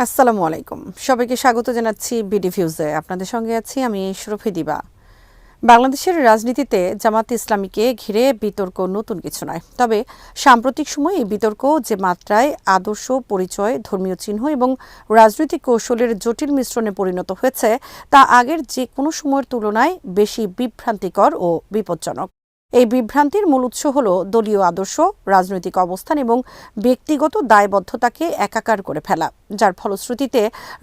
আসসালামু আলাইকুম। সবাইকে স্বাগত জানাচ্ছি বিডি ভিউজে। আপনাদের সঙ্গে আছি আমি শরফি দিবা। বাংলাদেশের রাজনীতিতে জামাত ইসলামীকে ঘিরে বিতর্ক নতুন কিছু নয়, তবে সাম্প্রতিক সময়ে এই বিতর্ক যে মাত্রায় আদর্শ, পরিচয়, ধর্মীয় চিহ্ন এবং রাজনৈতিক কৌশলের জটিল মিশ্রণে পরিণত হয়েছে তা আগের যে কোনো সময়ের তুলনায় বেশি বিভ্রান্তিকর ও বিপজ্জনক। এই বিভ্রান্তির মূল উৎস হল দলীয় আদর্শ, রাজনৈতিক অবস্থান এবং ব্যক্তিগত দায়বদ্ধতাকে একাকার করে ফেলা, যার ফলশ্রুতিতে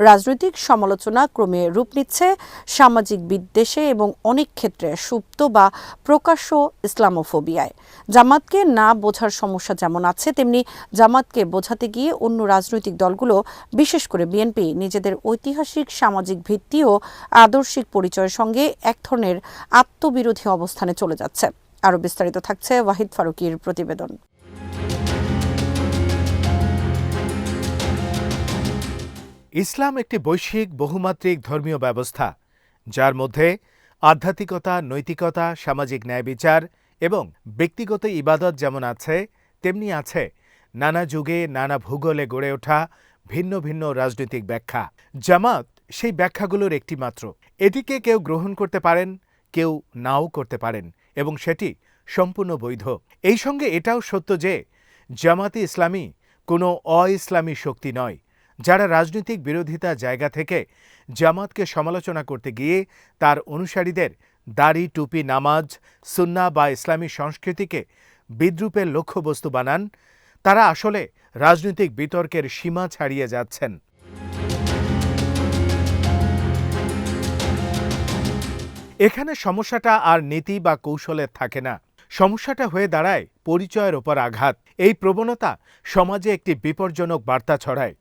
রাজনৈতিক সমালোচনা ক্রমে রূপ নিচ্ছে সামাজিক বিদ্বেষে এবং অনেক ক্ষেত্রে সুপ্ত বা প্রকাশ্য ইসলামোফোবিয়ায়। জামাতকে না বোঝার সমস্যা যেমন আছে, তেমনি জামাতকে বোঝাতে গিয়ে অন্য রাজনৈতিক দলগুলো, বিশেষ করে বিএনপি, নিজেদের ঐতিহাসিক সামাজিক ভিত্তি ও আদর্শিক পরিচয়ের সঙ্গে এক ধরনের আত্মবিরোধী অবস্থানে চলে যাচ্ছে। আরও বিস্তারিত থাকছে ওয়াহিদ ফারুকীর প্রতিবেদন। ইসলাম একটি বৈশ্বিক বহুমাত্রিক ধর্মীয় ব্যবস্থা, যার মধ্যে আধ্যাত্মিকতা, নৈতিকতা, সামাজিক ন্যায় বিচার এবং ব্যক্তিগত ইবাদত যেমন আছে, তেমনি আছে নানা যুগে নানা ভূগোলে গড়ে ওঠা ভিন্ন ভিন্ন রাজনৈতিক ব্যাখ্যা। জামাত সেই ব্যাখ্যাগুলোর একটি মাত্র। এটিকে কেউ গ্রহণ করতে পারেন, কেউ নাও করতে পারেন, এবং সেটি সম্পূর্ণ বৈধ। এই সঙ্গে এটাও সত্য যে জামাতে ইসলামী কোনো অ-ইসলামী শক্তি নয়, যারা রাজনৈতিক বিরোধিতা জায়গা থেকে জামাতকে সমালোচনা করতে গিয়ে তার অনুসারীদের দাড়ি, টুপি, নামাজ, সুন্নাহ বা ইসলামী সংস্কৃতিকে বিদ্রূপের লক্ষ্যবস্তু বানান, তারা আসলে রাজনৈতিক বিতর্কের সীমা ছাড়িয়ে যাচ্ছেন। এখানে সমস্যাটা আর নীতি বা কৌশলের থাকে না, সমস্যাটা হয়ে দাঁড়ায় পরিচয়ের ওপর আঘাত। এই প্রবণতা সমাজে একটি বিপজ্জনক বার্তা ছড়ায়।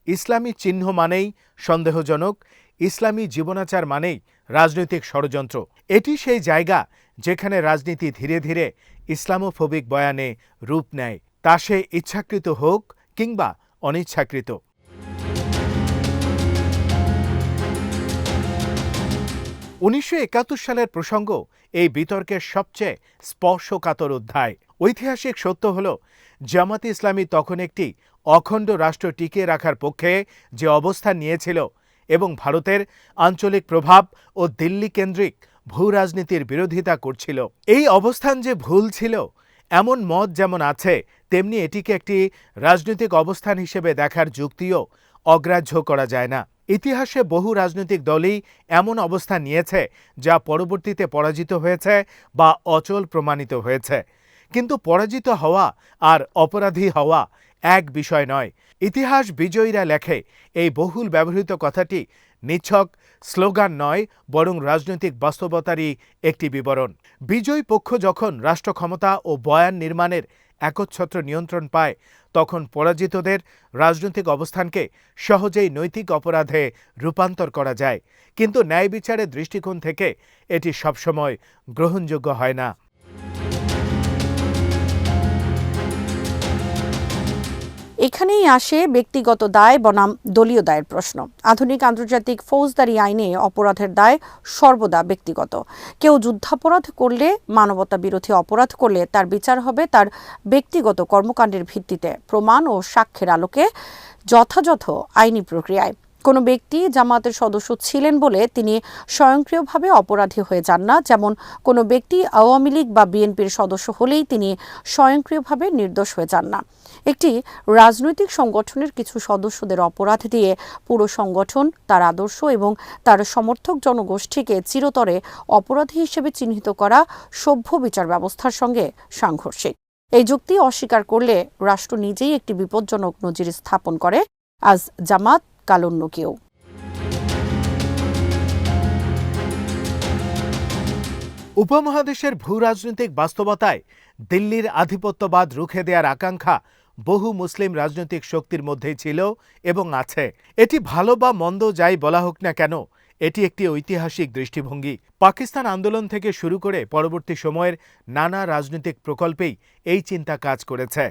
ইসলামী চিহ্ন মানেই সন্দেহজনক, ইসলামী জীবনাচার মানেই রাজনৈতিক ষড়যন্ত্র। এটি সেই জায়গা যেখানে রাজনীতি ধীরে ধীরে ইসলামোফোবিক বয়ানে রূপ নেয়, তা সে ইচ্ছাকৃত হোক কিংবা অনিচ্ছাকৃত। 1971 সালের প্রসঙ্গ এই বিতর্কের সবচেয়ে স্পর্শকাতর অধ্যায়। ঐতিহাসিক সত্য হল, জামাতে ইসলামী তখন একটি অখণ্ড রাষ্ট্র টিকিয়ে রাখার পক্ষে যে অবস্থান নিয়েছিল এবং ভারতের আঞ্চলিক প্রভাব ও দিল্লি কেন্দ্রিক ভূ রাজনীতির বিরোধিতা করছিল। এই অবস্থান যে ভুল ছিল এমন মত যেমন আছে, তেমনি এটিকে একটি রাজনৈতিক অবস্থান হিসেবে দেখার যুক্তিও অগ্রাহ্য করা যায় না। ইতিহাসে বহু রাজনৈতিক দলই এমন অবস্থান নিয়েছে যা পরবর্তীতে পরাজিত হয়েছে বা অচল প্রমাণিত হয়েছে। কিন্তু পরাজিত হওয়া আর অপরাধী হওয়া এক বিষয় নয়। ইতিহাস বিজয়ীরা লেখে, এই বহুল ব্যবহৃত কথাটি নিছক স্লোগান নয়, বরং রাজনৈতিক বাস্তবতারই একটি বিবরণ। বিজয়ী পক্ষ যখন রাষ্ট্র ক্ষমতা ও বয়ান নির্মাণের একচ্ছত্র নিয়ন্ত্রণ পায়, তখন পরাজিতদের রাজনৈতিক অবস্থানকে সহজেই নৈতিক অপরাধে রূপান্তর করা যায়, কিন্তু ন্যায় বিচারের দৃষ্টিকোণ থেকে এটি সবসময় গ্রহণযোগ্য হয় না। এখানেই আসে ব্যক্তিগত দায় বনাম দলীয় দায়ের প্রশ্ন। আধুনিক আন্তর্জাতিক ফৌজদারি আইনে অপরাধের দায় সর্বদা ব্যক্তিগত। কেউ যুদ্ধাপরাধ করলে, মানবতা বিরোধী অপরাধ করলে তার বিচার হবে তার ব্যক্তিগত কর্মকাণ্ডের ভিত্তিতে, প্রমাণ ও সাক্ষ্যের আলোকে, যথাযথ আইনি প্রক্রিয়ায়। কোনো ব্যক্তি জামাতের সদস্য ছিলেন বলে তিনি স্বয়ংক্রিয়ভাবে অপরাধী হয়ে যান না, যেমন কোনো ব্যক্তি আওয়ামী লীগ বা বিএনপির সদস্য হলেই তিনি স্বয়ংক্রিয়ভাবে নির্দোষ হয়ে যান না। একটি রাজনৈতিক সংগঠনের কিছু সদস্যদের অপরাধ দিয়ে পুরো সংগঠন, তার আদর্শ এবং তার সমর্থক জনগোষ্ঠীকে চিরতরে অপরাধী হিসেবে চিহ্নিত করা সভ্য বিচার ব্যবস্থার সঙ্গে সাংঘর্ষিক। এই যুক্তি অস্বীকার করলে রাষ্ট্র নিজেই একটি বিপজ্জনক নজির স্থাপন করে। আজ জামাত, কাল অন্য কেউ। উপমহাদেশের ভূ রাজনৈতিক বাস্তবতায় দিল্লির আধিপত্যবাদ রুখে দেওয়ার আকাঙ্ক্ষা বহু মুসলিম রাজনৈতিক শক্তির মধ্যেই ছিল এবং আছে। এটি ভালো বা মন্দ যাই বলা হোক না কেন, এটি একটি ঐতিহাসিক দৃষ্টিভঙ্গি। পাকিস্তান আন্দোলন থেকে শুরু করে পরবর্তী সময়ের নানা রাজনৈতিক প্রকল্পেই এই চিন্তা কাজ করেছে।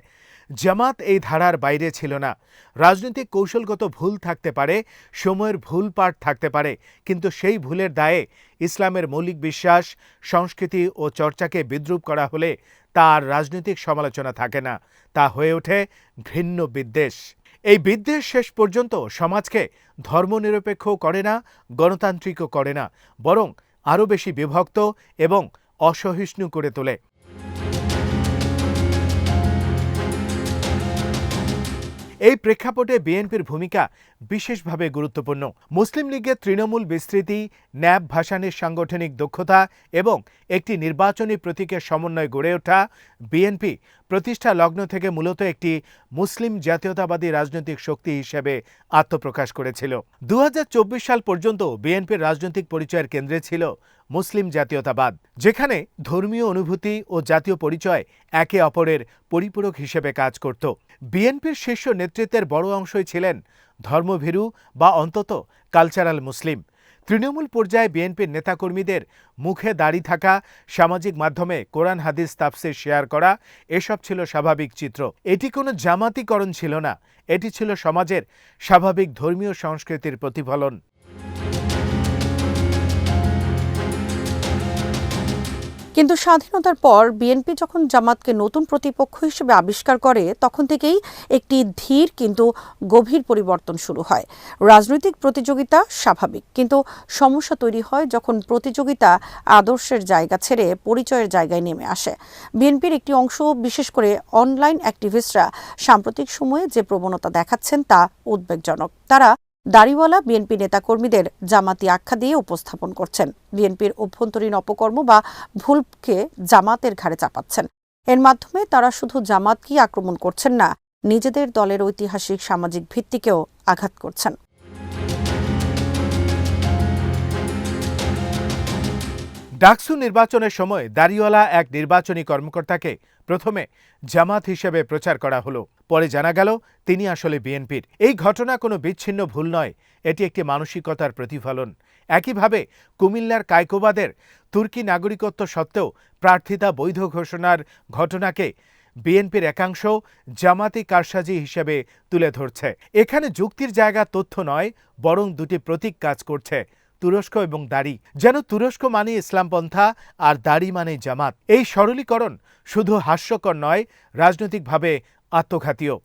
জামাত এই ধারার বাইরে ছিল না। রাজনৈতিক কৌশলগত ভুল থাকতে পারে, সময়ের ভুল পাঠ থাকতে পারে, কিন্তু সেই ভুলের দায়ে ইসলামের মৌলিক বিশ্বাস, সংস্কৃতি ও চর্চাকে বিদ্রূপ করা হলে তা আর রাজনৈতিক সমালোচনা থাকে না, তা হয়ে ওঠে ঘৃণ্য বিদ্বেষ। এই বিদ্বেষ শেষ পর্যন্ত সমাজকে ধর্মনিরপেক্ষও করে না, গণতান্ত্রিকও করে না, বরং আরও বেশি বিভক্ত এবং অসহিষ্ণু করে তোলে। এই প্রেক্ষাপটে বিএনপির ভূমিকা বিশেষভাবে গুরুত্বপূর্ণ। মুসলিম লীগের তৃণমূল বিস্তৃতি, ন্যাব ভাসানির সাংগঠনিক দক্ষতা এবং একটি নির্বাচনী প্রতীকের সমন্বয় গড়ে ওঠা বিএনপি প্রতিষ্ঠা লগ্ন থেকে মূলত একটি মুসলিম জাতীয়তাবাদী রাজনৈতিক শক্তি হিসেবে আত্মপ্রকাশ করেছিল। ২০২৪ সাল পর্যন্ত বিএনপির রাজনৈতিক পরিচয়ের কেন্দ্রে ছিল মুসলিম জাতীয়তাবাদ, যেখানে ধর্মীয় অনুভূতি ও জাতীয় পরিচয় একে অপরের পরিপূরক হিসেবে কাজ করত। বিএনপির শীর্ষ নেতৃত্বের বড় অংশই ছিলেন ধর্মভীরু বা অন্তত কালচারাল মুসলিম। তৃণমূল পর্যায়ে বিএনপির নেতাকর্মীদের মুখে দাড়ি থাকা, সামাজিক মাধ্যমে কোরআন হাদিস তাফসির শেয়ার করা, এসব ছিল স্বাভাবিক চিত্র। এটি কোনো জামাতিকরণ ছিল না, এটি ছিল সমাজের স্বাভাবিক ধর্মীয় সংস্কৃতির প্রতিফলন। কিন্তু স্বাধীনতার পর বিএনপি যখন জামাতকে নতুন প্রতিপক্ষ হিসেবে আবিষ্কার করে, তখন থেকেই একটি ধীর কিন্তু গভীর পরিবর্তন শুরু হয়। রাজনৈতিক প্রতিযোগিতা স্বাভাবিক, কিন্তু সমস্যা তৈরি হয় যখন প্রতিযোগিতা আদর্শের জায়গা ছেড়ে পরিচয়ের জায়গায় নেমে আসে। বিএনপির একটি অংশ, বিশেষ করে অনলাইন অ্যাক্টিভিস্টরা সাম্প্রতিক সময়ে যে প্রবণতা দেখাচ্ছেন তা উদ্বেগজনক। তারা দাড়িওয়ালা বিএনপি নেতাকর্মীদের জামাতি আখ্যা দিয়ে উপস্থাপন করছেন, বিএনপির অভ্যন্তরীণ অপকর্ম বা ভুলকে জামাতের ঘাড়ে চাপাচ্ছেন। এর মাধ্যমে তারা শুধু জামাতকেই আক্রমণ করছেন না, নিজেদের দলের ঐতিহাসিক সামাজিক ভিত্তিকেও আঘাত করছেন। ডাকসু নির্বাচনের সময় দাড়িওয়ালা এক নির্বাচনী কর্মকর্তাকে প্রথমে জামাত হিসেবে প্রচার করা হলো। পরে জানা গেল তিনি আসলে বিএনপির। এই ঘটনা কোনো বিচ্ছিন্ন ভুল নয়, এটি একটি মানসিকতার প্রতিফলন। একইভাবে কুমিল্লার কায়কোবাদের তুর্কি নাগরিকত্ব সত্ত্বেও প্রার্থিতা বৈধ ঘোষণার ঘটনাকে বিএনপির একাংশ জামাতি কারসাজি হিসেবে তুলে ধরছে। এখানে যুক্তির জায়গা তথ্য নয়, বরং দুটি প্রতীক কাজ করছে, তুরস্ক এবং দাড়ি। যেন তুরস্ক মানে ইসলামপন্থা আর দাড়ি মানে জামাত। এই সরলীকরণ শুধু হাস্যকর নয়, রাজনৈতিকভাবে আত্মঘাতীয়।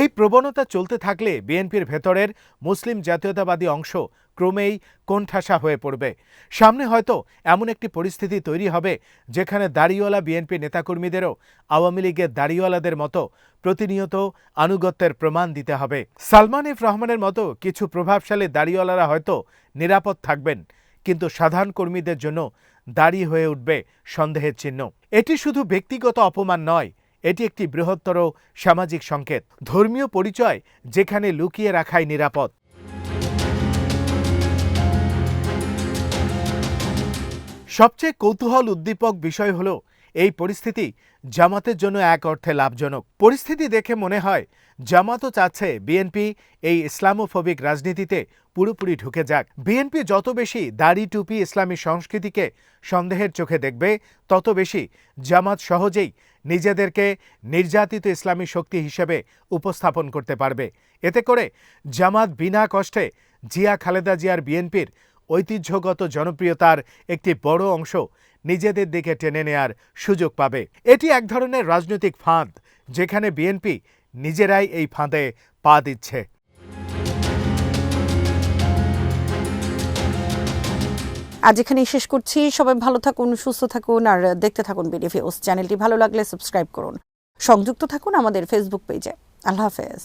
এই প্রবণতা চলতে থাকলে বিএনপির ভেতরের মুসলিম জাতীয়তাবাদী অংশ ক্রমেই কোণঠাসা হয়ে পড়বে। সামনে হয়তো এমন একটি পরিস্থিতি তৈরি হবে যেখানে দাড়িওয়ালা বিএনপি নেতাকর্মীদেরও আওয়ামী লীগের দাড়িওয়ালাদের মতো প্রতিনিয়ত আনুগত্যের প্রমাণ দিতে হবে। সালমান এফ রহমানের মতো কিছু প্রভাবশালী দাড়িওয়ালারা হয়তো নিরাপদ থাকবেন, কিন্তু সাধারণ কর্মীদের জন্য দাড়ি হয়ে উঠবে সন্দেহের চিহ্ন। এটি শুধু ব্যক্তিগত অপমান নয়, এটি একটি বৃহত্তর সামাজিক সংকেত। ধর্মীয় পরিচয় যেখানে লুকিয়ে রাখাই নিরাপদ। সবচেয়ে কৌতূহল উদ্দীপক বিষয় হল এই পরিস্থিতি জামাতের জন্য এক অর্থে লাভজনক। পরিস্থিতি দেখে মনে হয় জামাতও চাচ্ছে বিএনপি এই ইসলামোফোবিক রাজনীতিতে পুরোপুরি ঢুকে যাক। বিএনপি যত বেশি দাড়ি টুপি ইসলামী সংস্কৃতিকে সন্দেহের চোখে দেখবে, তত বেশি জামাত সহজেই নিজেদেরকে নির্যাতিত ইসলামী শক্তি হিসেবে উপস্থাপন করতে পারবে। এতে করে জামাত বিনা কষ্টে জিয়া খালেদা জিয়ার বিএনপির ঐতিহ্যগত জনপ্রিয়তার একটি বড় অংশ নিজেদের দিকে টেনে নেয়ার সুযোগ পাবে। এটি এক ধরনের রাজনৈতিক ফাঁদ, যেখানে বিএনপি নিজেরাই এই ফাঁদে পা দিচ্ছে। আজ এখানেই শেষ করছি। সবাই ভালো থাকুন, সুস্থ থাকুন আর দেখতে থাকুন বিডি নিউজ। চ্যানেলটি ভালো লাগলে সাবস্ক্রাইব করুন, সংযুক্ত থাকুন আমাদের ফেসবুক পেজে। আল্লাহ হাফেজ।